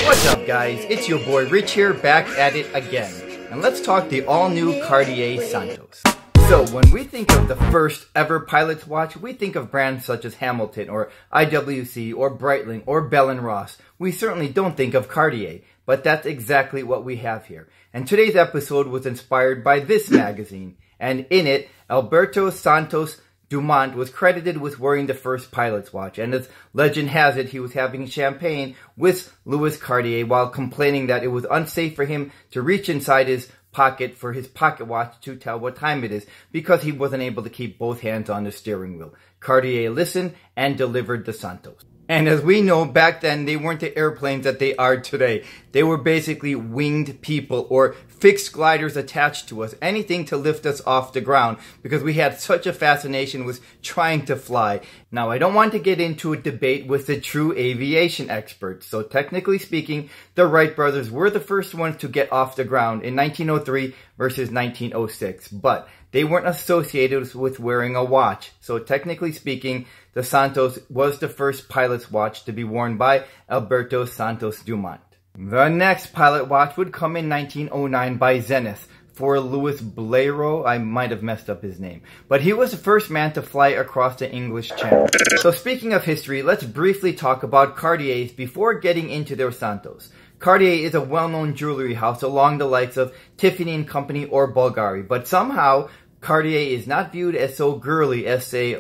What's up guys, it's your boy Rich here, back at it again. And let's talk the all-new Cartier Santos. So when we think of the first ever pilot's watch, we think of brands such as Hamilton or IWC or Breitling or Bell & Ross. We certainly don't think of Cartier, but that's exactly what we have here. And today's episode was inspired by this magazine, and in it, Alberto Santos Dumont was credited with wearing the first pilot's watch, and as legend has it, he was having champagne with Louis Cartier while complaining that it was unsafe for him to reach inside his pocket for his pocket watch to tell what time it is, because he wasn't able to keep both hands on the steering wheel. Cartier listened and delivered the Santos. And as we know, back then, they weren't the airplanes that they are today. They were basically winged people or fixed gliders attached to us, anything to lift us off the ground, because we had such a fascination with trying to fly. Now, I don't want to get into a debate with the true aviation experts. So technically speaking, the Wright brothers were the first ones to get off the ground in 1903 versus 1906. But they weren't associated with wearing a watch. So technically speaking, the Santos was the first pilot's watch to be worn by Alberto Santos Dumont. The next pilot watch would come in 1909 by Zenith for Louis Blériot. I might have messed up his name, but he was the first man to fly across the English Channel. So speaking of history, let's briefly talk about Cartiers before getting into their Santos. Cartier is a well-known jewelry house along the likes of Tiffany & Company or Bulgari, but somehow Cartier is not viewed as so girly as, say,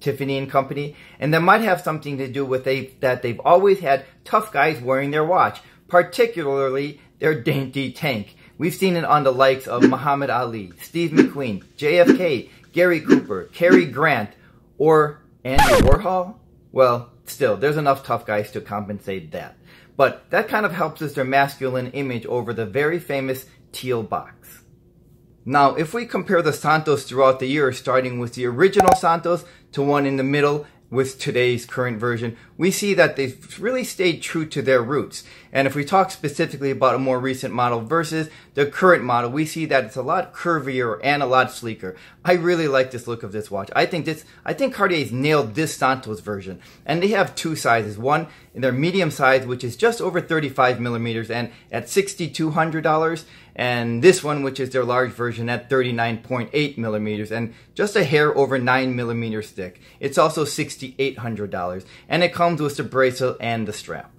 Tiffany & Company, and that might have something to do with that they've always had tough guys wearing their watch, particularly their dainty tank. We've seen it on the likes of Muhammad Ali, Steve McQueen, JFK, Gary Cooper, Cary Grant, or Andy Warhol. Well, still, there's enough tough guys to compensate that. But that kind of helps us their masculine image over the very famous teal box. Now, if we compare the Santos throughout the years, starting with the original Santos to one in the middle with today's current version, we see that they've really stayed true to their roots. And if we talk specifically about a more recent model versus the current model, we see that it's a lot curvier and a lot sleeker. I really like this look of this watch. I think Cartier's nailed this Santos version. And they have two sizes. One in their medium size, which is just over 35 millimeters and at $6,200. And this one, which is their large version at 39.8 millimeters and just a hair over 9 millimeters thick. It's also $6,800. And it comes with the bracelet and the strap.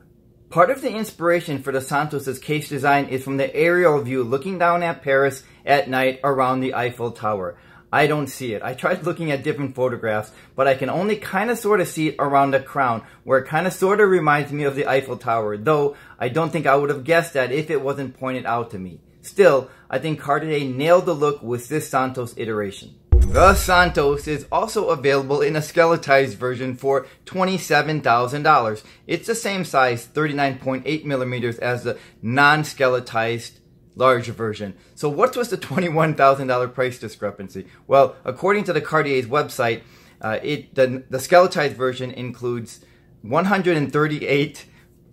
Part of the inspiration for the Santos' case design is from the aerial view looking down at Paris at night around the Eiffel Tower. I don't see it. I tried looking at different photographs, but I can only kind of sort of see it around the crown, where it kind of sort of reminds me of the Eiffel Tower, though I don't think I would have guessed that if it wasn't pointed out to me. Still, I think Cartier nailed the look with this Santos iteration. The Santos is also available in a skeletized version for $27,000. It's the same size, 39.8 millimeters, as the non-skeletized large version. So what was the $21,000 price discrepancy? Well, according to the Cartier's website, the skeletized version includes 138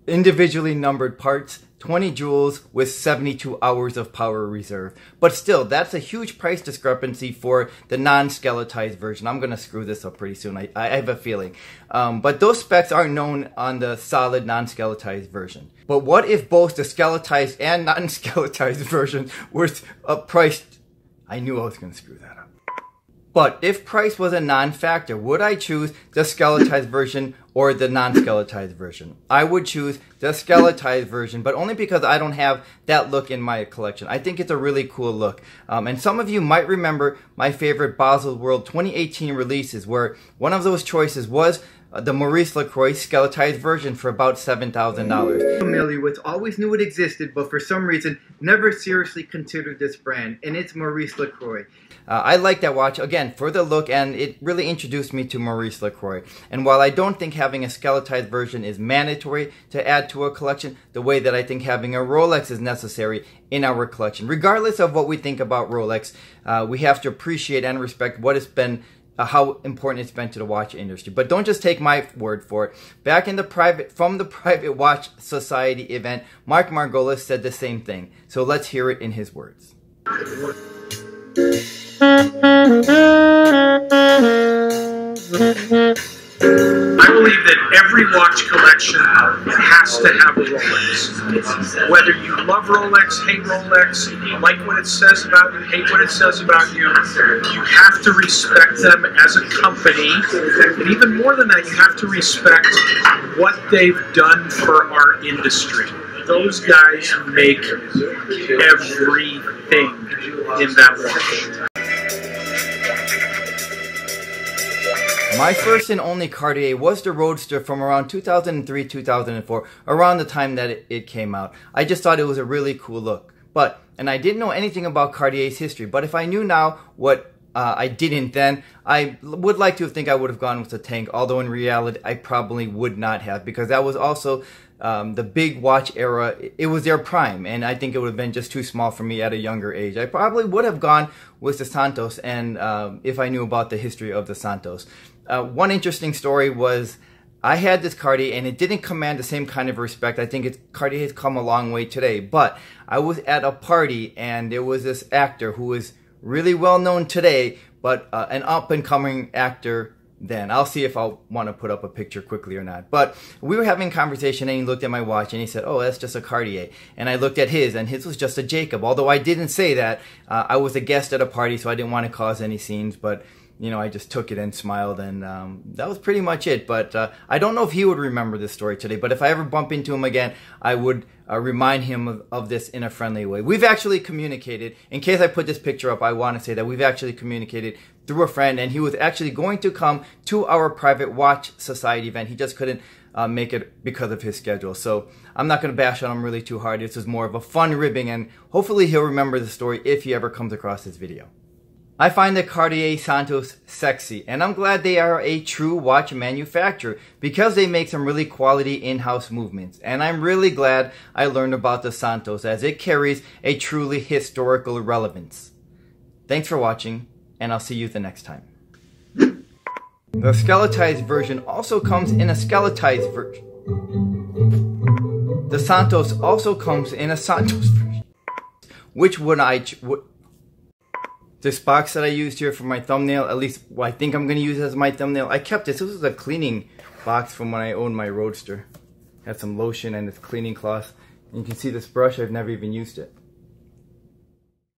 individually numbered parts, 20 jewels with 72 hours of power reserve. But still, that's a huge price discrepancy for the non-skeletized version. I'm going to screw this up pretty soon, I have a feeling. But those specs are known on the solid non-skeletized version. But what if both the skeletized and non-skeletized version were priced? I knew I was going to screw that up. But if price was a non-factor, would I choose the skeletized version or the non-skeletized version? I would choose the skeletized version, but only because I don't have that look in my collection. I think it's a really cool look. And some of you might remember my favorite Baselworld 2018 releases, where one of those choices was the Maurice Lacroix skeletized version for about $7,000. Familiar with, always knew it existed, but for some reason never seriously considered this brand, and it's Maurice Lacroix. I like that watch, again, for the look, and it really introduced me to Maurice Lacroix. And while I don't think having a skeletized version is mandatory to add to a collection, the way that I think having a Rolex is necessary in our collection. Regardless of what we think about Rolex, we have to appreciate and respect what it's been, how important it's been to the watch industry. But don't just take my word for it. Back in the from the Private Watch Society event, Mark Margolis said the same thing. So let's hear it in his words. I believe that every watch collection has to have a Rolex. Whether you love Rolex, hate Rolex, like what it says about you, hate what it says about you, you have to respect them as a company. And even more than that, you have to respect what they've done for our industry. Those guys make everything in that watch. My first and only Cartier was the Roadster from around 2003-2004, around the time that it came out. I just thought it was a really cool look. And I didn't know anything about Cartier's history, but if I knew now what I didn't then, I would like to think I would have gone with the Tank, although in reality I probably would not have, because that was also the big watch era. It was their prime, and I think it would have been just too small for me at a younger age. I probably would have gone with the Santos, and if I knew about the history of the Santos. One interesting story was I had this Cartier and it didn't command the same kind of respect. I think Cartier has come a long way today, but I was at a party and there was this actor who is really well known today, but an up-and-coming actor then. I'll see if I'll want to put up a picture quickly or not. But we were having a conversation and he looked at my watch and he said, "Oh, that's just a Cartier." And I looked at his and his was just a Jacob. Although I didn't say that. I was a guest at a party, so I didn't want to cause any scenes, but you know, I just took it and smiled, and that was pretty much it. But I don't know if he would remember this story today, but if I ever bump into him again, I would remind him of this in a friendly way. We've actually communicated. In case I put this picture up, I want to say that we've actually communicated through a friend, and he was actually going to come to our private watch society event. He just couldn't make it because of his schedule. So I'm not going to bash on him really too hard. This is more of a fun ribbing, and hopefully he'll remember the story if he ever comes across this video. I find the Cartier Santos sexy, and I'm glad they are a true watch manufacturer because they make some really quality in-house movements. And I'm really glad I learned about the Santos as it carries a truly historical relevance. Thanks for watching, and I'll see you the next time. The skeletized version also comes in a skeletized version. The Santos also comes in a Santos version. Which would this box that I used here for my thumbnail, at least I think I'm going to use it as my thumbnail. I kept this. This was a cleaning box from when I owned my Roadster. Had some lotion and this cleaning cloth. And you can see this brush, I've never even used it.